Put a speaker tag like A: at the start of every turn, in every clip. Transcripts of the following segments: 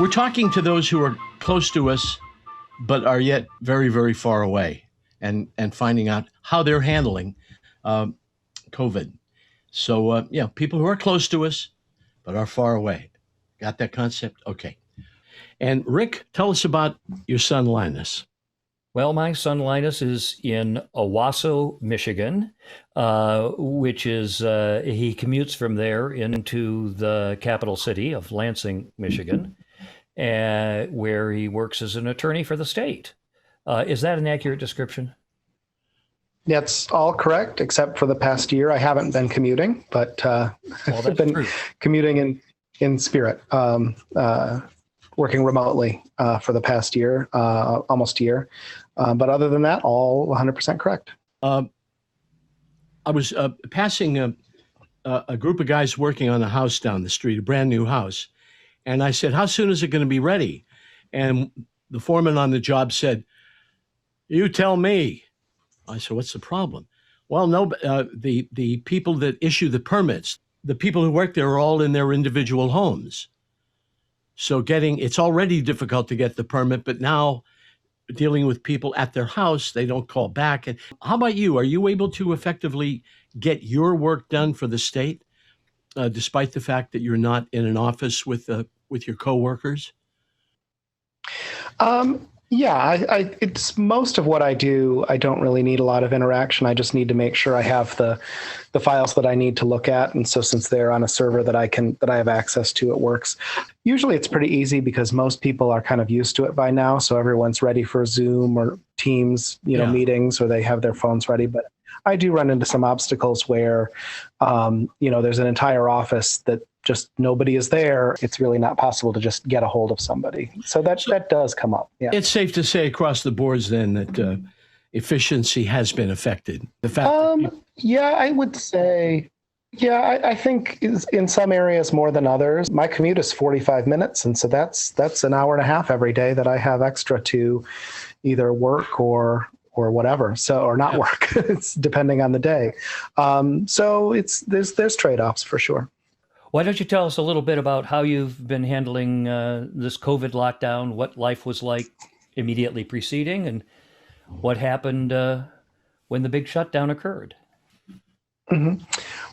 A: We're talking to those who are close to us, but are yet very, very far away, and finding out how they're handling um, COVID. So, people who are close to us, but are far away. Got that concept? Okay. And Rick, tell us about your son, Linus.
B: Well, my son Linus is in Owasso, Michigan, which is, he commutes from there into the capital city of Lansing, Michigan, where he works as an attorney for the state. Is that an accurate description?
C: That's all correct, except for the past year. I haven't been commuting, but
B: Well,
C: I've
B: that's
C: been
B: true.
C: commuting in spirit, working remotely for the past year, almost a year. But other than that, all 100% correct.
A: Uh, I was passing a group of guys working on a house down the street, a brand new house. And I said, how soon is it going to be ready? And the foreman on the job said, you tell me. I said, what's the problem? Well, no, the people that issue the permits, the people who work there are all in their individual homes. So it's already difficult to get the permit, but now dealing with people at their house, they don't call back. And how about you? Are you able to effectively get your work done for the state, despite the fact that you're not in an office with your coworkers?
C: Yeah, it's most of what I do. I don't really need a lot of interaction. I just need to make sure I have the files that I need to look at. And so since they're on a server that I have access to, it works. Usually it's pretty easy because most people are kind of used to it by now. So everyone's ready for Zoom or Teams, meetings, or they have their phones ready. But I do run into some obstacles where, there's an entire office that just nobody is there. It's really not possible to just get a hold of somebody. So that does come up. Yeah.
A: It's safe to say across the boards then that efficiency has been affected. The fact
C: yeah, I would say, I think in some areas more than others. My commute is 45 minutes. And so that's an hour and a half every day that I have extra to either work or whatever. So, or not work. It's depending on the day. So there's trade-offs for sure.
B: Why don't you tell us a little bit about how you've been handling this COVID lockdown, what life was like immediately preceding, and what happened when the big shutdown occurred?
C: Mm-hmm.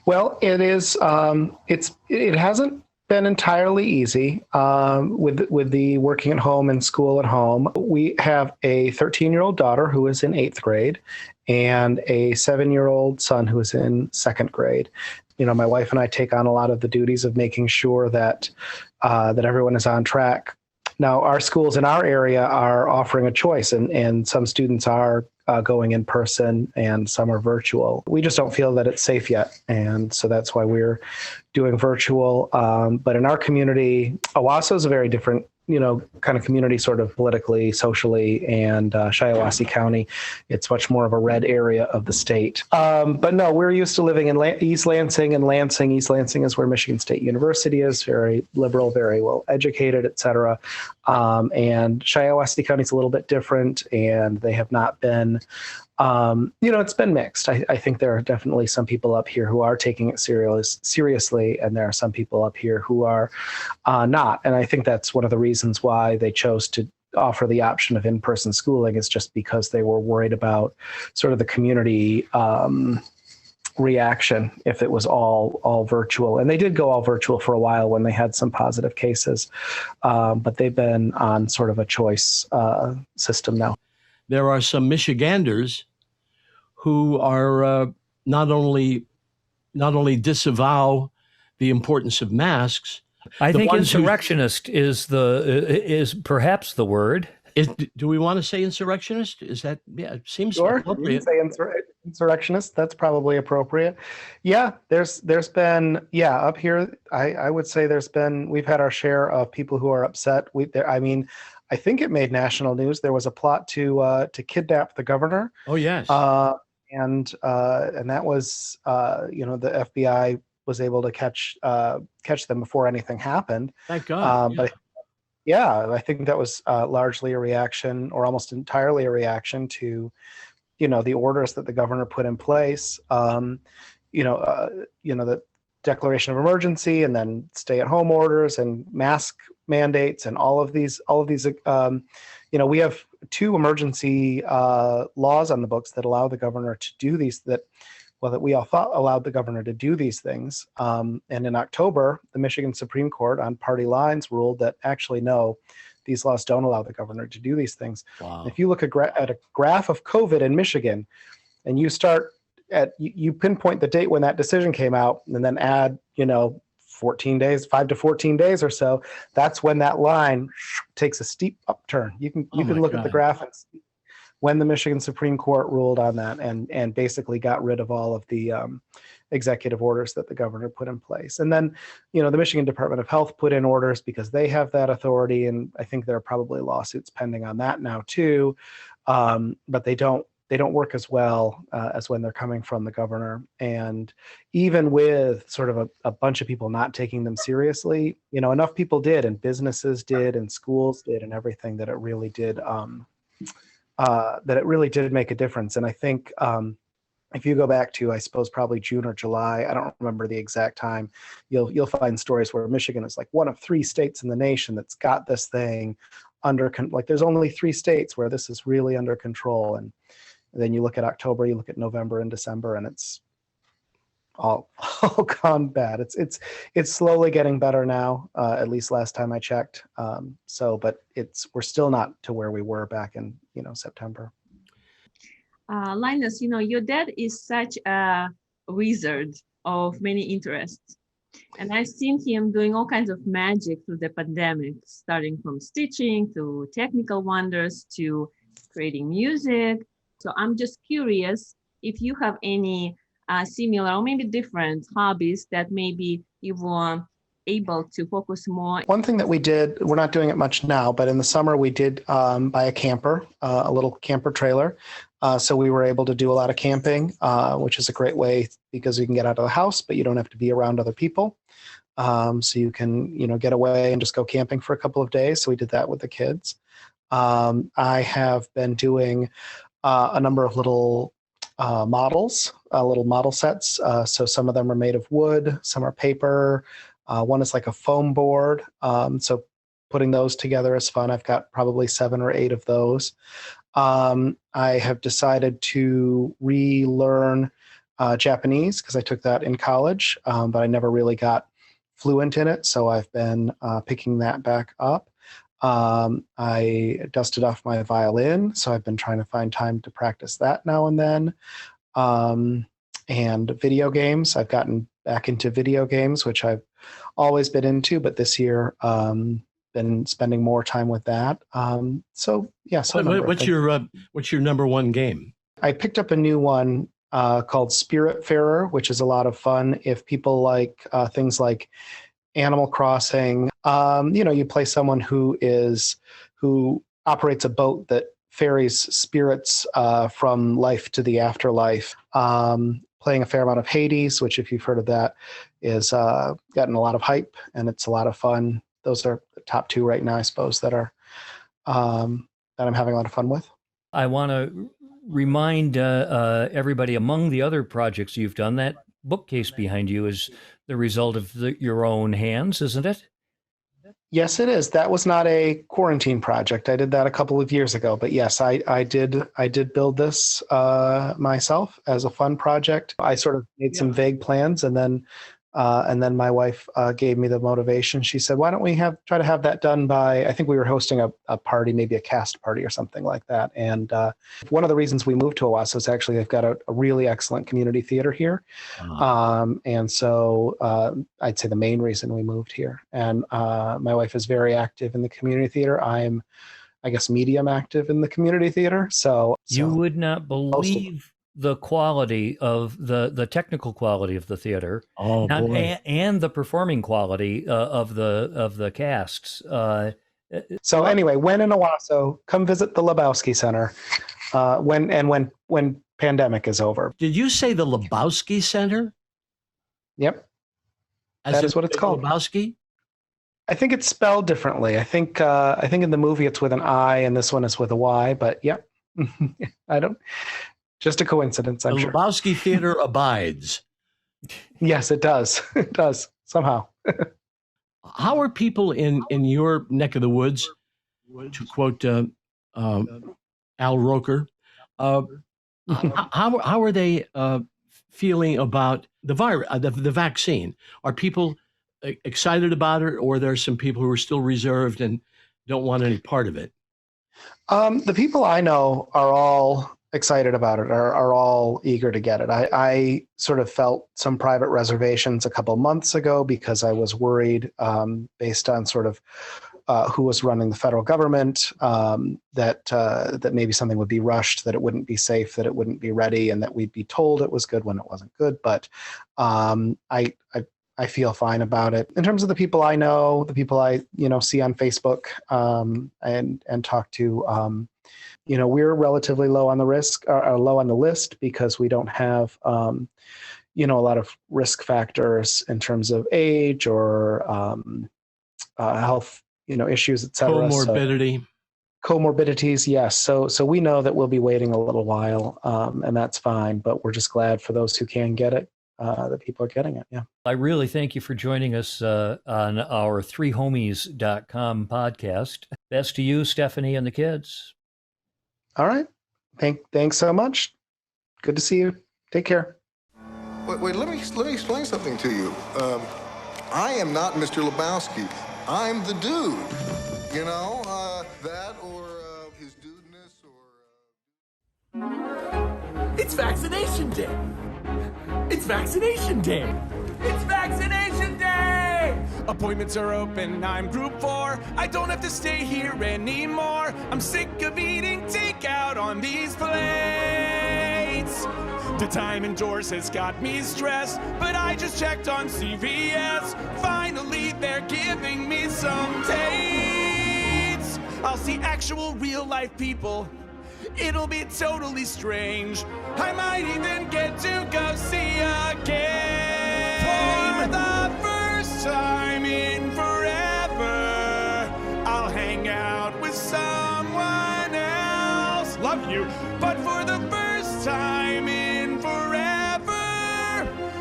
C: Well, it is. It hasn't been entirely easy with the working at home and school at home. We have a 13-year-old daughter who is in 8th grade and a 7-year-old son who is in 2nd grade. My wife and I take on a lot of the duties of making sure that everyone is on track. Now, our schools in our area are offering a choice, and some students are going in person and some are virtual. We just don't feel that it's safe yet, and so that's why we're doing virtual. But in our community, Owasso is a very different kind of community, sort of politically, socially, and Shiawassee County, it's much more of a red area of the state. But no, we're used to living in East Lansing and Lansing. East Lansing is where Michigan State University is, very liberal, very well educated, et cetera. And Shiawassee County is a little bit different, and they have not been, it's been mixed. I think there are definitely some people up here who are taking it seriously, and there are some people up here who are not. And I think that's one of the reasons why they chose to offer the option of in-person schooling, is just because they were worried about sort of the community reaction if it was all virtual. And they did go all virtual for a while when they had some positive cases, but they've been on sort of a choice system now.
A: There are some Michiganders who are not only disavow the importance of masks.
B: I think insurrectionist is perhaps the word.
A: Do we want to say insurrectionist? Is that, it seems
C: sure,
A: appropriate.
C: You can say insurrectionist. That's probably appropriate. Yeah, there's been, up here, I would say we've had our share of people who are upset. I think it made national news. There was a plot to kidnap the governor.
A: Oh yes.
C: And that was the FBI was able to catch them before anything happened.
A: Thank God.
C: But I think that was largely a reaction, or almost entirely a reaction to, the orders that the governor put in place. That declaration of emergency, and then stay-at-home orders and mask mandates, and all of these. We have 2 emergency laws on the books that allow the governor to do these. That we all thought allowed the governor to do these things. And in October, the Michigan Supreme Court, on party lines, ruled that actually no, these laws don't allow the governor to do these things.
A: Wow.
C: If you look at a graph of COVID in Michigan, and you pinpoint the date when that decision came out, and then add 14 days, 5 to 14 days or so, that's when that line takes a steep upturn. You can look at the graph and see when the Michigan Supreme Court ruled on that, and basically got rid of all of the executive orders that the governor put in place. And then, the Michigan Department of Health put in orders because they have that authority, and I think there are probably lawsuits pending on that now too. But they don't work as well as when they're coming from the governor. And even with sort of a bunch of people not taking them seriously, enough people did, and businesses did, and schools did, and everything, that it really did make a difference. And I think if you go back to, I suppose, probably June or July, I don't remember the exact time, you'll find stories where Michigan is like one of 3 states in the nation that's got this thing under, like there's only 3 states where this is really under control. And then you look at October, you look at November and December, and it's all gone bad. It's slowly getting better now, at least last time I checked. But we're still not to where we were back in September.
D: Linus, your dad is such a wizard of many interests, and I've seen him doing all kinds of magic through the pandemic, starting from stitching to technical wonders to creating music. So I'm just curious if you have any similar or maybe different hobbies that maybe you were able to focus more.
C: One thing that we did, we're not doing it much now, but in the summer we did buy a camper, a little camper trailer. So we were able to do a lot of camping, which is a great way because you can get out of the house, but you don't have to be around other people. So you can, get away and just go camping for a couple of days. So we did that with the kids. I have been doing a number of little models, little model sets. So some of them are made of wood, some are paper. One is like a foam board. So putting those together is fun. I've got probably 7 or 8 of those. I have decided to relearn Japanese because I took that in college, but I never really got fluent in it. So I've been picking that back up. I dusted off my violin, so I've been trying to find time to practice that now and then. And video games, I've gotten back into video games, which I've always been into, but this year been spending more time with that. So what's
A: your number one game?
C: I picked up a new one called Spiritfarer, which is a lot of fun if people like things like Animal Crossing. You play someone who operates a boat that ferries spirits from life to the afterlife. Playing a fair amount of Hades, which, if you've heard of that, is gotten a lot of hype, and it's a lot of fun. Those are the top 2 right now, I suppose, that I'm having a lot of fun with.
B: I want to remind everybody, among the other projects you've done, that bookcase behind you is the result of your own hands, isn't it?
C: Yes, it is. That was not a quarantine project. I did that a couple of years ago, but yes, I did build this myself as a fun project. I sort of made some vague plans, and then my wife gave me the motivation. She said, "Why don't we try to have that done by?" I think we were hosting a party, maybe a cast party or something like that. And one of the reasons we moved to Owasso is actually they've got a really excellent community theater here, and so I'd say the main reason we moved here. And my wife is very active in the community theater. I'm, I guess, medium active in the community theater. So
B: you would not believe the quality of the technical quality of the theater, and the performing quality of the casts.
C: So anyway, when in Owasso, come visit the Lebowski Center when pandemic is over.
A: Did you say the Lebowski Center?
C: Yep, that is what it's called.
A: Lebowski.
C: I think it's spelled differently. I think in the movie it's with an I, and this one is with a Y. But yep, I don't. Just a coincidence, I'm sure.
A: The Lebowski Theater abides.
C: Yes, it does. It does somehow.
A: How are people in your neck of the woods, to quote Al Roker, uh, how are they feeling about the virus, the vaccine? Are people excited about it, or there are some people who are still reserved and don't want any part of it?
C: The people I know are all excited about it, are all eager to get it. I sort of felt some private reservations a couple months ago because I was worried, based on sort of who was running the federal government, that maybe something would be rushed, that it wouldn't be safe, that it wouldn't be ready, and that we'd be told it was good when it wasn't good. But I feel fine about it. In terms of the people I know, the people I see on Facebook, and talk to, we're relatively low on the risk, or low on the list, because we don't have a lot of risk factors in terms of age or health issues, et cetera.
A: Comorbidity.
C: Comorbidities, yes. So we know that we'll be waiting a little while, and that's fine. But we're just glad for those who can get it, that people are getting it. Yeah.
B: I really thank you for joining us on our 3homeys.com podcast. Best to you, Stephanie, and the kids.
C: All right. Thanks so much. Good to see you. Take care.
E: Wait, let me explain something to you. I am not Mr. Lebowski. I'm the dude. That or his dudeness or...
F: It's vaccination day! It's vaccination day! It's vaccination day! Appointments are open, I'm group 4. I don't have to stay here anymore. I'm sick of eating takeout on these plates. The time indoors has got me stressed, but I just checked on CVS. Finally, they're giving me some dates. I'll see actual real-life people. It'll be totally strange. I might even get to go see a game. For the first time in forever, I'll hang out with someone else. Love you, but for the first time in forever,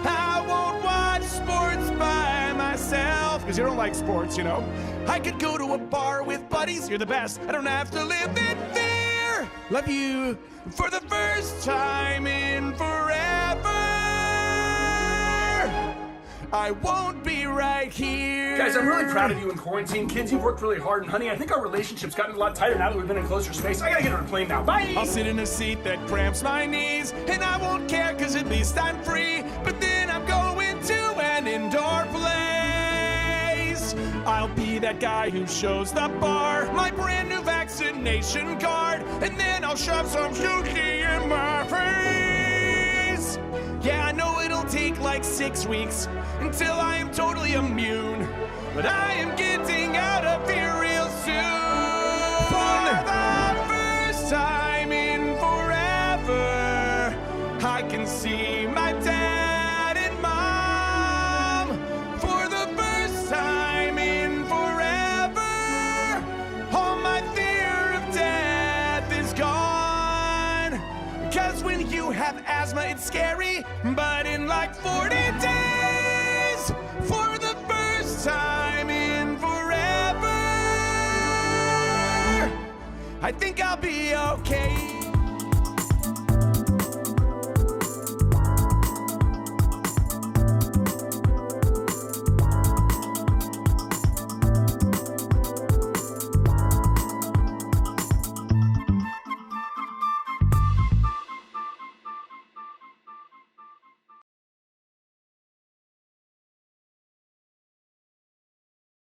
F: I won't watch sports by myself. Because you don't like sports, I could go to a bar with buddies. You're the best. I don't have to live in fear. Love you for the first time in forever. I won't be right here.
G: Guys, I'm really proud of you in quarantine. Kids, you've worked really hard, and honey, I think our relationship's gotten a lot tighter now that we've been in closer space. I gotta get on a plane now. Bye!
F: I'll sit in a seat that cramps my knees, and I won't care, cause at least I'm free. But then I'm going to an indoor place. I'll be that guy who shows the bar my brand new vaccination card, and then I'll shove some sushi in my face. Yeah, I know it'll take like 6 weeks until I am totally immune, but I am getting out of here real soon. For the first time in forever, I can see my dad and mom. For the first time in forever, all my fear of death is gone. Cause when you have asthma, it's scary, but in like 40 days, for the first time in forever, I think I'll be okay.